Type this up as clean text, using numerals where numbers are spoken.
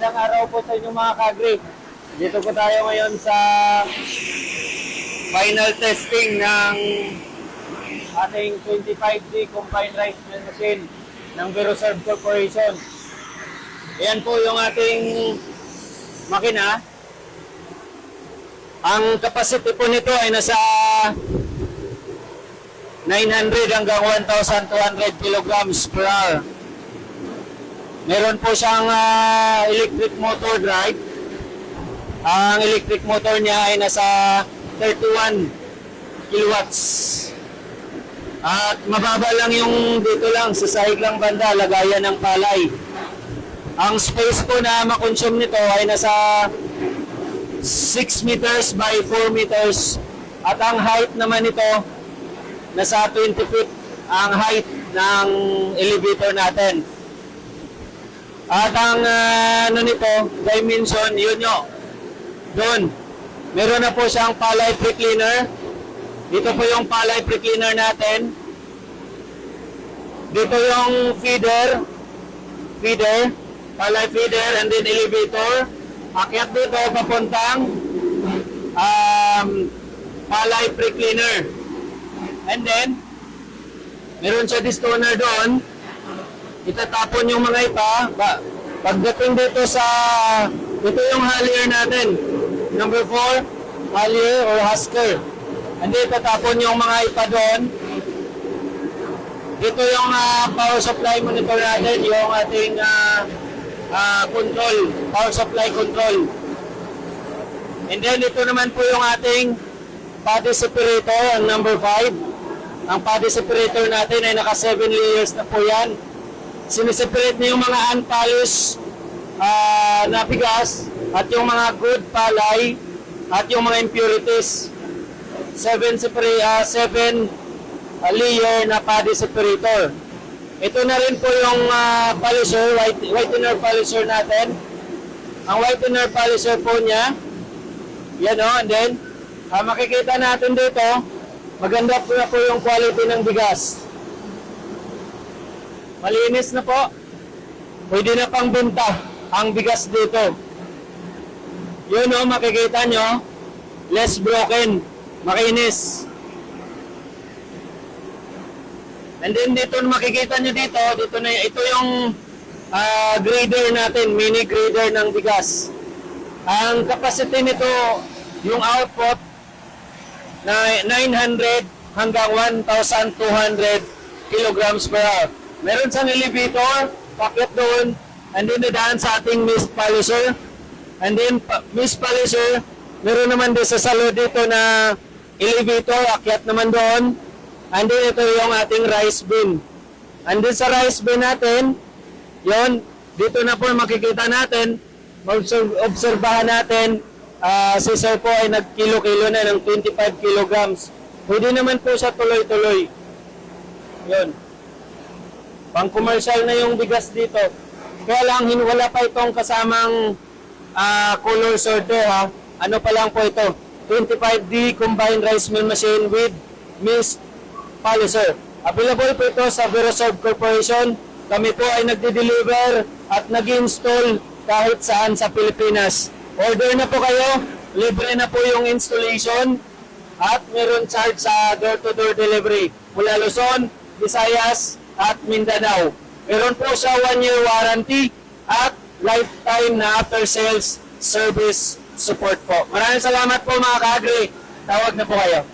Magandang araw po sa inyo mga kagri. Dito po tayo ngayon sa final testing ng ating 25D combined rice mill machine ng Veroserve Corporation. Ayan po yung ating makina. Ang capacity po nito ay nasa 900 hanggang 1,200 kilograms per hour. Meron po siyang electric motor drive. Ang electric motor niya ay nasa 31 kilowatts. At mababa lang yung dito lang, sa sahig lang banda, lagayan ng palay. Ang space po na makonsume nito ay nasa 6 meters by 4 meters. At ang height naman nito, nasa 20 feet ang height ng elevator natin. At ang nito, dimension, yun nyo. Doon. Meron na po siyang palay pre-cleaner. Dito po yung palay pre-cleaner natin. Dito yung feeder, palay feeder, and then elevator. Akyat dito, papuntang palay pre-cleaner. And then, meron siya distoner doon. Itatapon yung mga ipa. Pagdating dito sa, ito yung haulier natin. Number 4, haulier or husker. And then itatapon yung mga ipa doon. Dito yung power supply monitor natin, yung ating control, power supply control. And then ito naman po yung ating body separator, ang number 5. Ang body separator natin ay naka 7 layers na po yan. Siniseparate niya yung mga unpolished na bigas at yung mga good palay at yung mga impurities. 7 layer na body separator. Ito na rin po yung polisher, whitener polisher natin. Ang whitener polisher po niya, yan o, and then makikita natin dito, maganda po na po yung quality ng bigas. Malinis na po. Pwede na pang benta ang bigas dito. Yun o, makikita nyo, less broken, makinis. And then dito makikita nyo dito na ito yung grader natin, mini grader ng bigas. Ang capacity nito, yung output na 900 hanggang 1,200 kilograms per hour. Meron siyang elevator, packet doon, and then nadaan sa ating mist polisher. And then mist polisher, meron naman din sa salo dito na elevator, akyat naman doon. And then ito yung ating rice bin. And then sa rice bin natin, yon dito na po makikita natin, obserbahan natin, si sir po ay nag-kilo-kilo na ng 25 kilograms. Pwede naman po siya tuloy-tuloy. Yon. Pang-commercial na yung bigas dito. Kaya lang, wala pa itong kasamang color sorter ha. Ano pa lang po ito? 25D combined rice mill machine with mist polisher. Available po ito sa Veroserve Corporation. Kami po ay nagde-deliver at nag-install kahit saan sa Pilipinas. Order na po kayo. Libre na po yung installation. At meron charge sa door-to-door delivery. Mula Luzon, Visayas, at Mindanao. Meron po siya 1-year warranty at lifetime na after-sales service support po. Maraming salamat po mga kaagri. Tawag na po kayo.